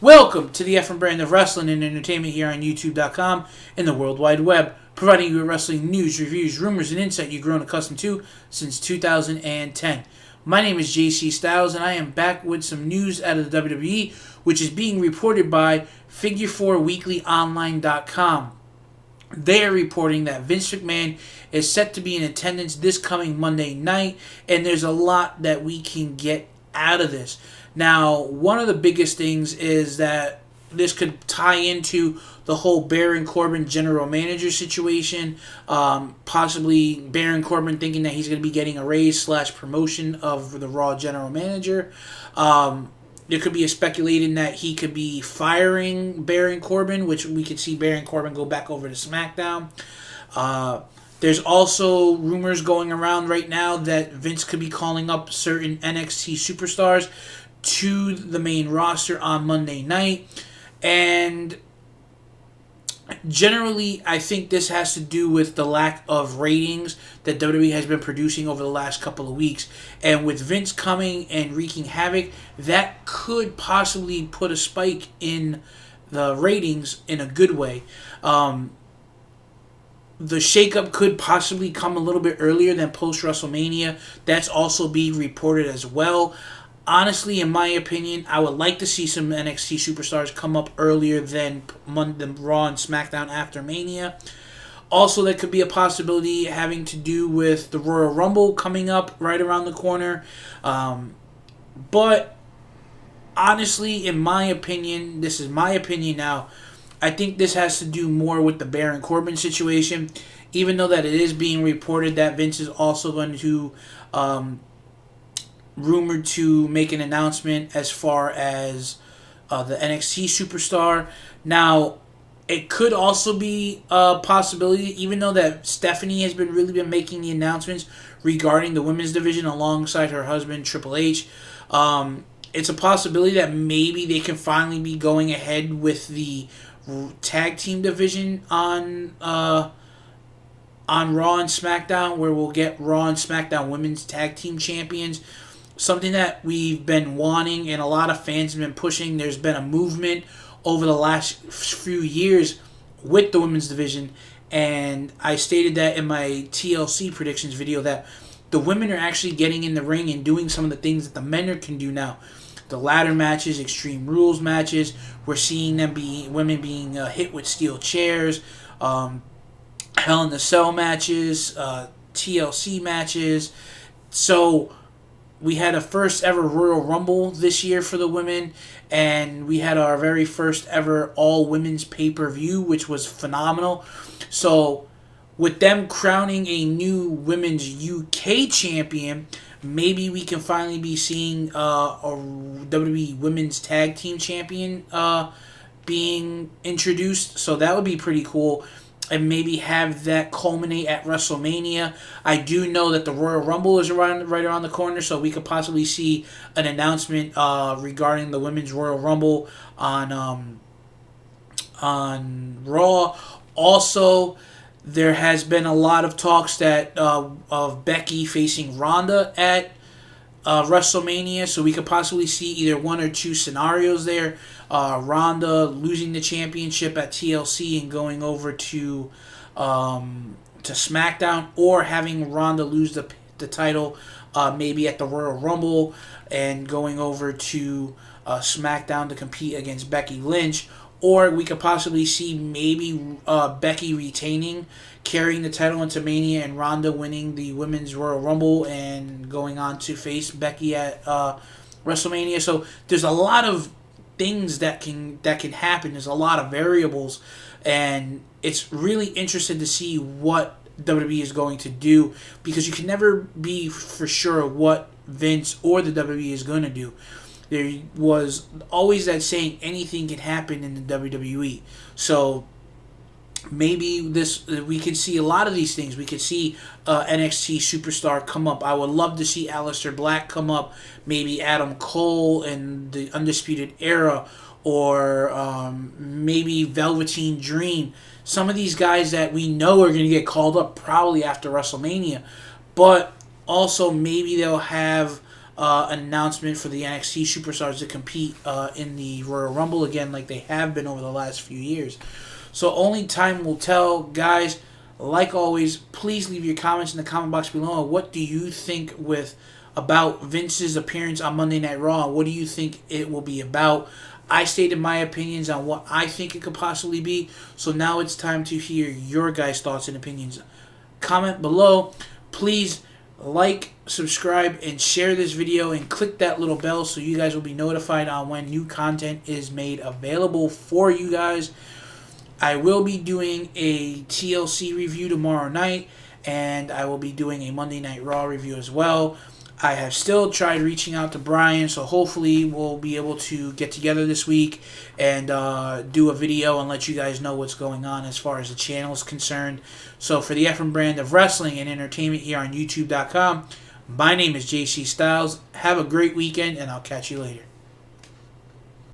Welcome to the Effing Brand of Wrestling and Entertainment here on YouTube.com and the World Wide Web, providing you with wrestling news, reviews, rumors, and insight you've grown accustomed to since 2010. My name is JC Styles, and I am back with some news out of the WWE, which is being reported by Figure4weeklyonline.com. They are reporting that Vince McMahon is set to be in attendance this coming Monday night, and there's a lot that we can get out of this. Now, one of the biggest things is that this could tie into the whole Baron Corbin general manager situation. Possibly Baron Corbin thinking that he's going to be getting a raise / promotion of the Raw general manager. There could be a speculating that he could be firing Baron Corbin, which we could see Baron Corbin go back over to SmackDown. There's also rumors going around right now that Vince could be calling up certain NXT superstars to the main roster on Monday night. And generally, I think this has to do with the lack of ratings that WWE has been producing over the last couple of weeks. And with Vince coming and wreaking havoc, that could possibly put a spike in the ratings in a good way. The shakeup could possibly come a little bit earlier than post-WrestleMania. That's also being reported as well. Honestly, in my opinion, I would like to see some NXT superstars come up earlier than Raw and SmackDown after Mania. Also, that could be a possibility having to do with the Royal Rumble coming up right around the corner. But honestly, in my opinion, this is my opinion now, I think this has to do more with the Baron Corbin situation, even though that it is being reported that Vince is also going to rumored to make an announcement as far as the NXT Superstar. Now, it could also be a possibility, even though that Stephanie has really been making the announcements regarding the women's division alongside her husband, Triple H. It's a possibility that maybe they can finally be going ahead with the tag team division on Raw and SmackDown, where we'll get Raw and SmackDown women's tag team champions. Something that we've been wanting and a lot of fans have been pushing. There's been a movement over the last few years with the women's division, and I stated that in my TLC predictions video that the women are actually getting in the ring and doing some of the things that the men can do now. The ladder matches, Extreme Rules matches, we're seeing women being hit with steel chairs, Hell in a Cell matches, TLC matches. So we had a first ever Royal Rumble this year for the women, and we had our very first ever all women's pay-per-view, which was phenomenal. So with them crowning a new women's UK champion, maybe we can finally be seeing a WWE women's tag team champion being introduced. So that would be pretty cool. And maybe have that culminate at WrestleMania. I do know that the Royal Rumble is right around the corner, so we could possibly see an announcement regarding the Women's Royal Rumble on Raw. Also, there has been a lot of talks that of Becky facing Ronda at WrestleMania, so we could possibly see either one or two scenarios there. Ronda losing the championship at TLC and going over to SmackDown, or having Ronda lose the title maybe at the Royal Rumble and going over to SmackDown to compete against Becky Lynch. Or we could possibly see maybe Becky retaining, carrying the title into Mania, and Ronda winning the Women's Royal Rumble and going on to face Becky at WrestleMania. So there's a lot of things that can happen. There's a lot of variables, and it's really interesting to see what WWE is going to do, because you can never be for sure what Vince or the WWE is going to do. There was always that saying, anything can happen in the WWE. So maybe we could see a lot of these things. We could see NXT Superstar come up. I would love to see Aleister Black come up. Maybe Adam Cole and the Undisputed Era, or maybe Velveteen Dream. Some of these guys that we know are going to get called up probably after WrestleMania. But also maybe they'll have an announcement for the NXT Superstars to compete in the Royal Rumble again, like they have been over the last few years. So only time will tell, guys. Like always, please leave your comments in the comment box below. What do you think about Vince's appearance on Monday Night Raw? What do you think it will be about? I stated my opinions on what I think it could possibly be. So now it's time to hear your guys' thoughts and opinions. Comment below. Please like, subscribe, and share this video, and click that little bell so you guys will be notified on when new content is made available for you guys. I will be doing a TLC review tomorrow night, and I will be doing a Monday Night Raw review as well. I have still tried reaching out to Brian, so hopefully we'll be able to get together this week and do a video and let you guys know what's going on as far as the channel is concerned. So for the Ephraim brand of wrestling and entertainment here on YouTube.com, my name is JC Styles. Have a great weekend, and I'll catch you later.